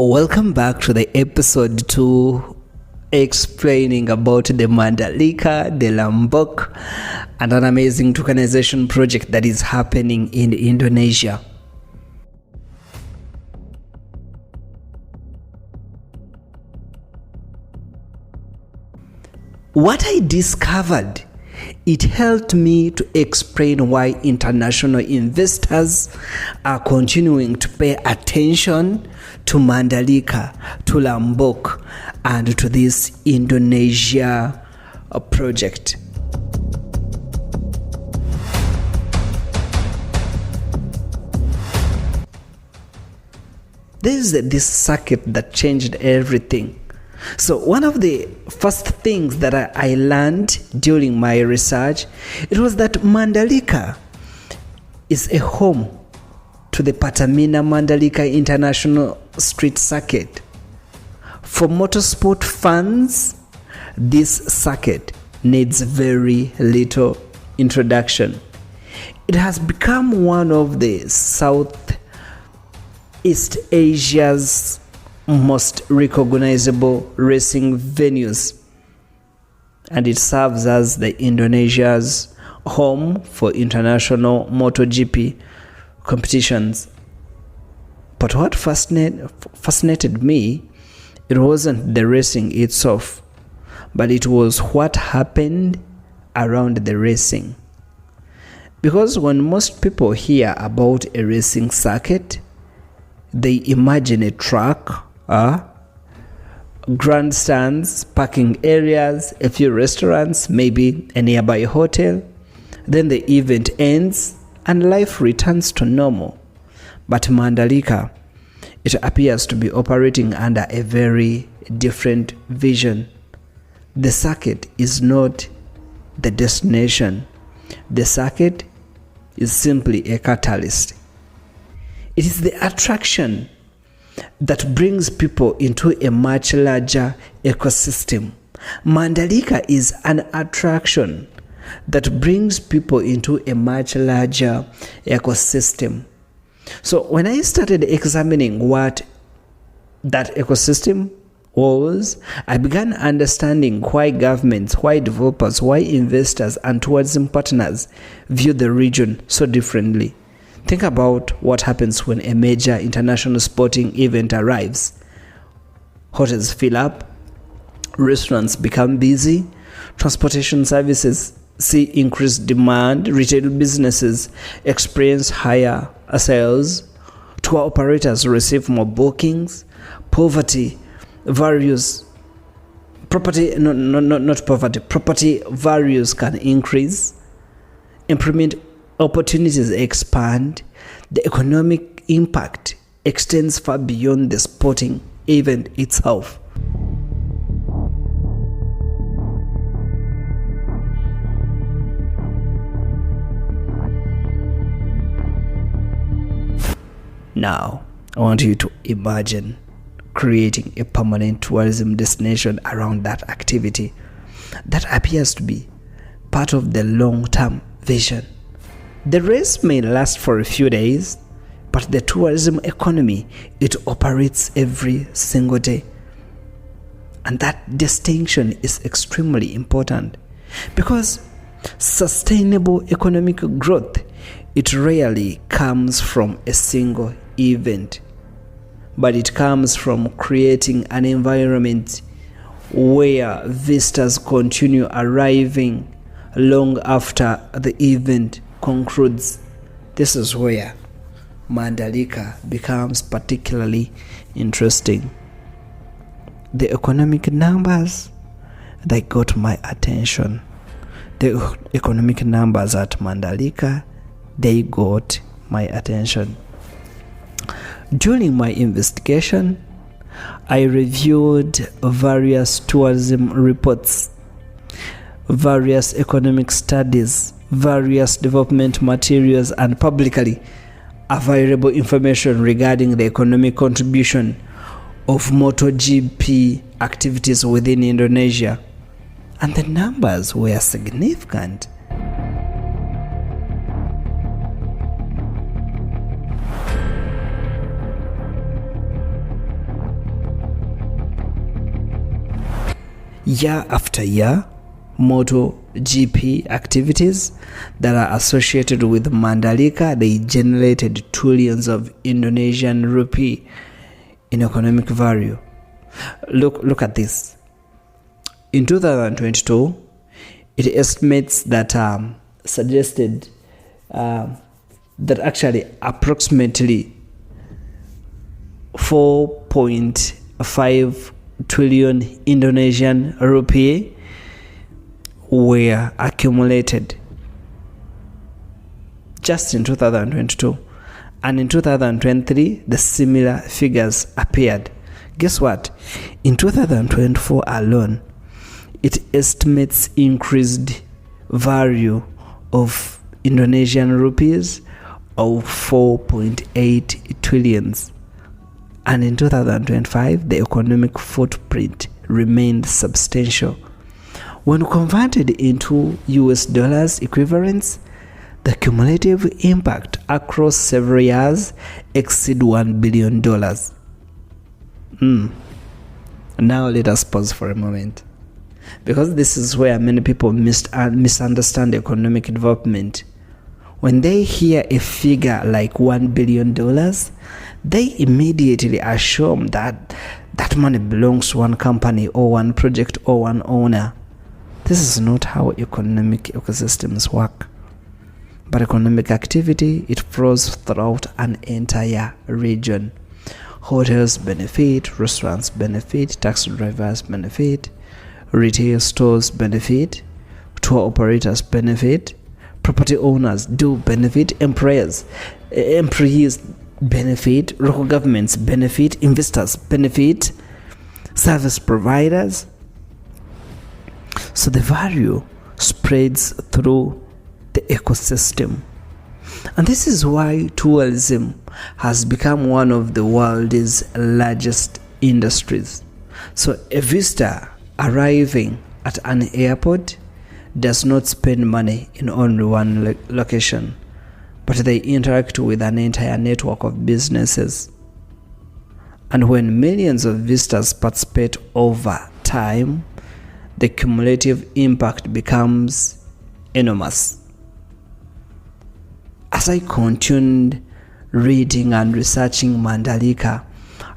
Welcome back to the episode 2 explaining about the Mandalika, the Lombok, and an amazing tokenization project that is happening in Indonesia. What I discovered, it helped me to explain why international investors are continuing to pay attention to Mandalika, to Lombok, and to this Indonesia project. This is this circuit that changed everything. So one of the first things that I learned during my research, it was that Mandalika is a home to the Pertamina Mandalika International Street Circuit. For motorsport fans, this circuit needs very little introduction. It has become one of the Southeast Asia's most recognizable racing venues, and it serves as the Indonesia's home for international MotoGP competitions. But what fascinated me, it wasn't the racing itself, but it was what happened around the racing. Because when most people hear about a racing circuit, they imagine a track, grandstands, parking areas, a few restaurants, maybe a nearby hotel. Then the event ends and life returns to normal. But Mandalika, it appears to be operating under a very different vision. The circuit is not the destination. The circuit is simply a catalyst. It is the attraction that brings people into a much larger ecosystem. Mandalika is an attraction that brings people into a much larger ecosystem. So when I started examining what that ecosystem was, I began understanding why governments, why developers, why investors and tourism partners view the region so differently. Think about what happens when a major international sporting event arrives. Hotels fill up, restaurants become busy, transportation services see increased demand, retail businesses experience higher sales, tour operators receive more bookings, property values can increase, employment opportunities expand, the economic impact extends far beyond the sporting event itself. Now, I want you to imagine creating a permanent tourism destination around that activity. That appears to be part of the long-term vision. The race may last for a few days, but the tourism economy, it operates every single day. And that distinction is extremely important because sustainable economic growth, it rarely comes from a single event, but it comes from creating an environment where visitors continue arriving long after the event concludes. This is where Mandalika becomes particularly interesting. The economic numbers, they got my attention. The economic numbers at Mandalika, they got my attention. During my investigation, I reviewed various tourism reports, various economic studies, various development materials, and publicly available information regarding the economic contribution of MotoGP activities within Indonesia. And the numbers were significant. Year after year, MotoGP activities that are associated with Mandalika, they generated trillions of Indonesian rupee in economic value. Look at this. In 2022, it estimates that suggested that actually approximately 4.5 trillion Indonesian rupee were accumulated just in 2022. And in 2023, the similar figures appeared. Guess what? In 2024 alone, it estimates increased value of Indonesian rupees of 4.8 trillions. And in 2025, the economic footprint remained substantial. When converted into US dollars equivalents, the cumulative impact across several years exceed $1 billion. Now let us pause for a moment, because this is where many people misunderstand economic development. When they hear a figure like $1 billion, they immediately assume that that money belongs to one company or one project or one owner. This is not how economic ecosystems work. But economic activity, it flows throughout an entire region. Hotels benefit, restaurants benefit, taxi drivers benefit, retail stores benefit, tour operators benefit, property owners do benefit, employees benefit, local governments benefit, investors benefit, service providers. So the value spreads through the ecosystem. And this is why tourism has become one of the world's largest industries. So a visitor arriving at an airport does not spend money in only one location, but they interact with an entire network of businesses. And when millions of visitors participate over time, the cumulative impact becomes enormous. As I continued reading and researching Mandalika,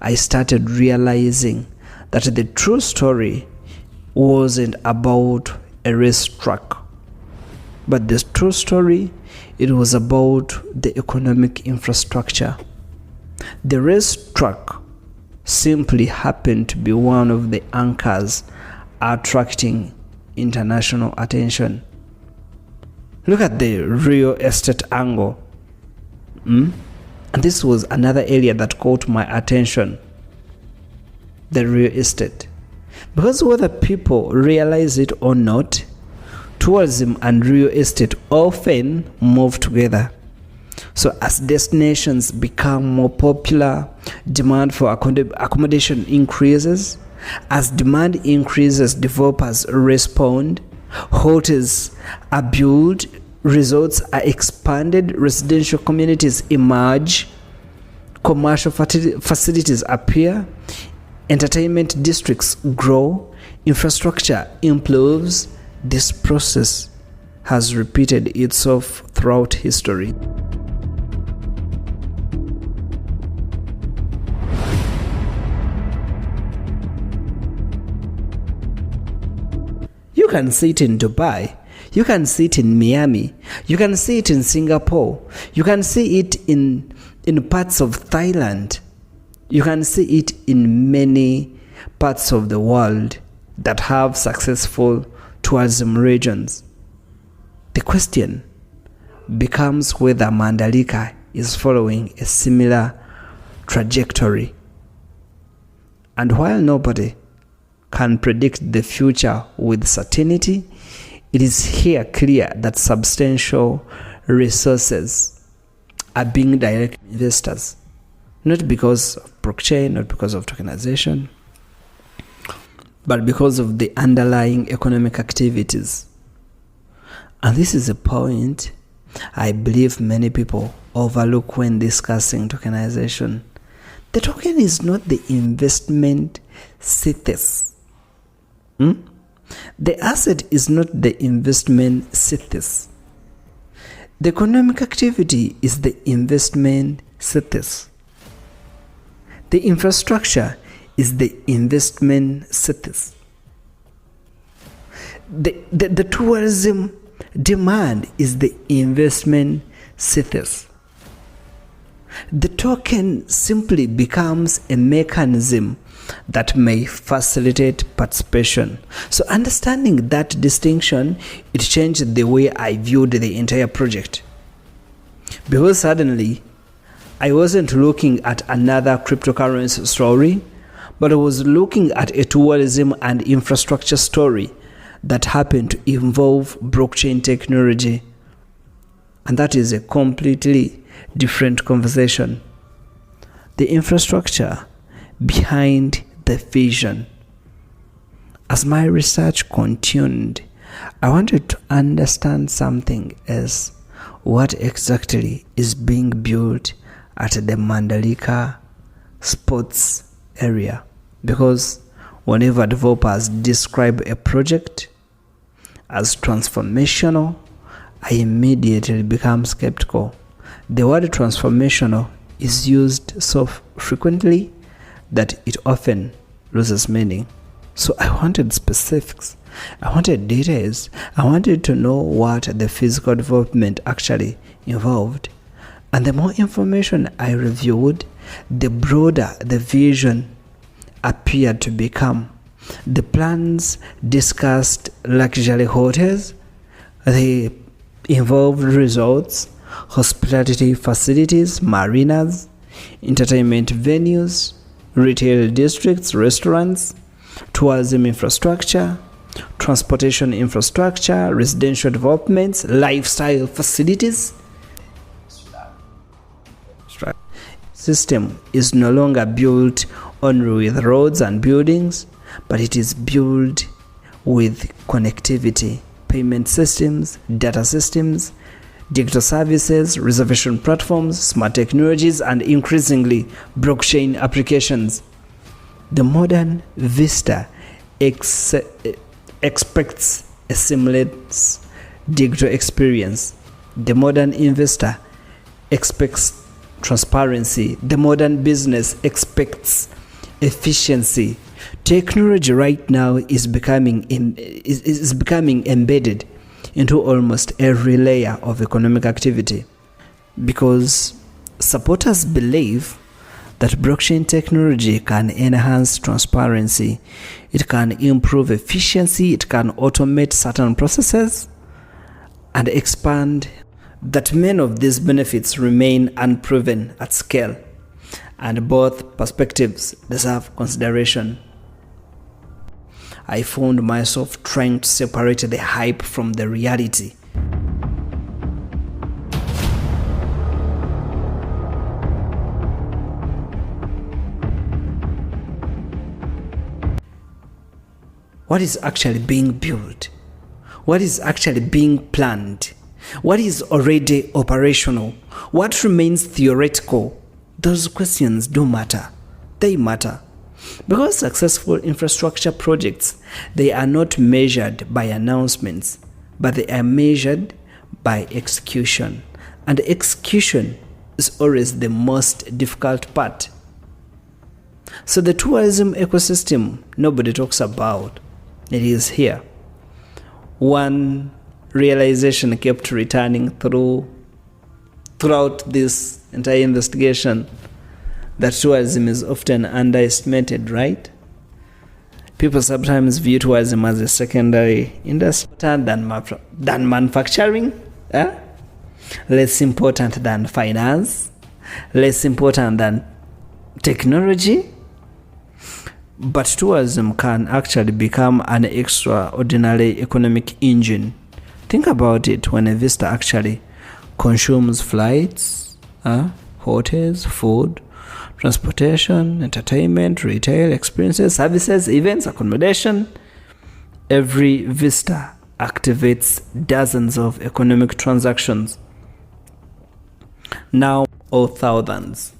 I started realizing that the true story wasn't about a racetrack, but the true story, it was about the economic infrastructure. The racetrack simply happened to be one of the anchors attracting international attention. Look at the real estate angle. And this was another area that caught my attention. The real estate. Because whether people realize it or not, tourism and real estate often move together. So as destinations become more popular, demand for accommodation increases. As demand increases, developers respond. Hotels are built, resorts are expanded, residential communities emerge, commercial facilities appear, entertainment districts grow, infrastructure improves. This process has repeated itself throughout history. You can see it in Dubai, you can see it in Miami, you can see it in Singapore, you can see it in parts of Thailand, you can see it in many parts of the world that have successful tourism regions. The question becomes whether Mandalika is following a similar trajectory. And while nobody can predict the future with certainty, it is here clear that substantial resources are being directed to investors, not because of blockchain, not because of tokenization, but because of the underlying economic activities. And this is a point I believe many people overlook when discussing tokenization. The token is not the investment thesis. The asset is not the investment thesis. The economic activity is the investment thesis. The infrastructure is the investment thesis. The tourism demand is the investment thesis. The token simply becomes a mechanism that may facilitate participation. So understanding that distinction, it changed the way I viewed the entire project. Because suddenly, I wasn't looking at another cryptocurrency story, but I was looking at a tourism and infrastructure story that happened to involve blockchain technology. And that is a completely different conversation. The infrastructure behind the vision. As my research continued, I wanted to understand something as what exactly is being built at the Mandalika sports area. Because whenever developers describe a project as transformational, I immediately become skeptical. The word transformational is used so frequently that it often loses meaning. So I wanted specifics. I wanted details. I wanted to know what the physical development actually involved. And the more information I reviewed, the broader the vision appeared to become. The plans discussed luxury hotels, the involved resorts, hospitality facilities, marinas, entertainment venues, retail districts, restaurants, tourism infrastructure, transportation infrastructure, residential developments, lifestyle facilities. System is no longer built only with roads and buildings, but it is built with connectivity, payment systems, data systems, digital services, reservation platforms, smart technologies, and increasingly blockchain applications. The modern Vista expects a seamless digital experience. The modern investor expects transparency. The modern business expects efficiency. Technology right now is becoming embedded into almost every layer of economic activity, because supporters believe that blockchain technology can enhance transparency, it can improve efficiency, it can automate certain processes, and expand. That many of these benefits remain unproven at scale, and both perspectives deserve consideration. I found myself trying to separate the hype from the reality. What is actually being built? What is actually being planned? What is already operational? What remains theoretical? Those questions do matter. They matter. Because successful infrastructure projects, they are not measured by announcements, but they are measured by execution. And execution is always the most difficult part. So the tourism ecosystem nobody talks about, it is here. One realization kept returning throughout this entire investigation, that tourism is often underestimated, right? People sometimes view tourism as a secondary industry than manufacturing, less important than finance, less important than technology. But tourism can actually become an extraordinary economic engine. Think about it. When a visitor actually consumes flights, hotels, food, transportation, entertainment, retail, experiences, services, events, accommodation, every visitor activates dozens of economic transactions. Now, or thousands,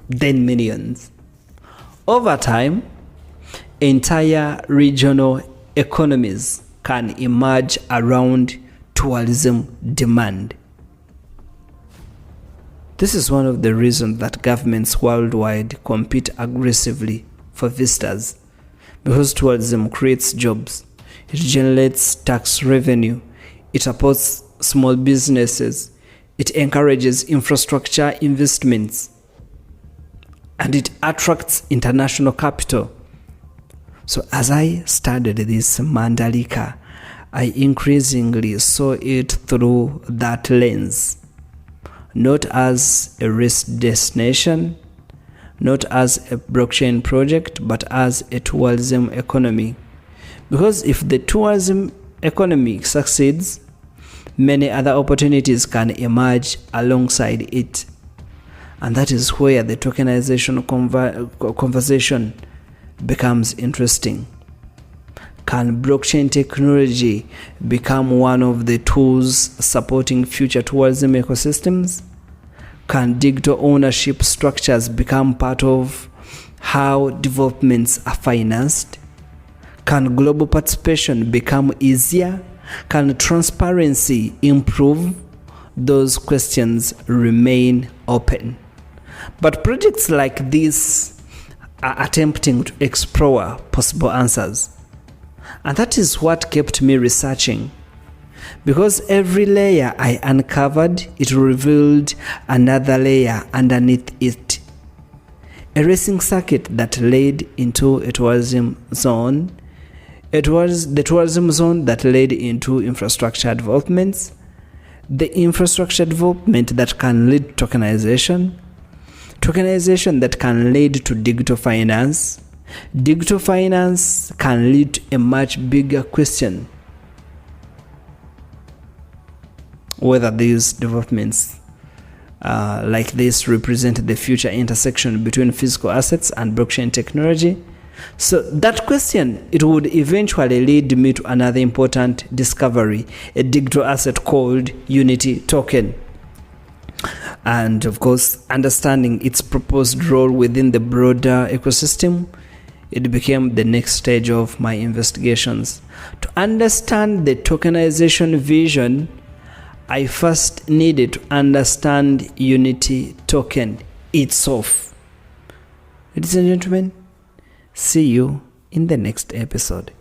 then millions. Over time, entire regional economies can emerge around tourism demand. This is one of the reasons that governments worldwide compete aggressively for visitors, because tourism creates jobs, it generates tax revenue, it supports small businesses, it encourages infrastructure investments, and it attracts international capital. So as I studied this Mandalika, I increasingly saw it through that lens, not as a rest destination, not as a blockchain project, but as a tourism economy. Because if the tourism economy succeeds, many other opportunities can emerge alongside it. And that is where the tokenization conversation becomes interesting. Can blockchain technology become one of the tools supporting future tourism ecosystems? Can digital ownership structures become part of how developments are financed? Can global participation become easier? Can transparency improve? Those questions remain open. But projects like this are attempting to explore possible answers. And that is what kept me researching. Because every layer I uncovered, it revealed another layer underneath it. A racing circuit that led into a tourism zone. It was the tourism zone that led into infrastructure developments. The infrastructure development that can lead to tokenization. Tokenization that can lead to digital finance. Digital finance can lead to a much bigger question: whether these developments like this represent the future intersection between physical assets and blockchain technology. So that question, it would eventually lead me to another important discovery, a digital asset called Unity token. And of course, understanding its proposed role within the broader ecosystem, it became the next stage of my investigations. To understand the tokenization vision, I first needed to understand Unity token itself. Ladies and gentlemen, see you in the next episode.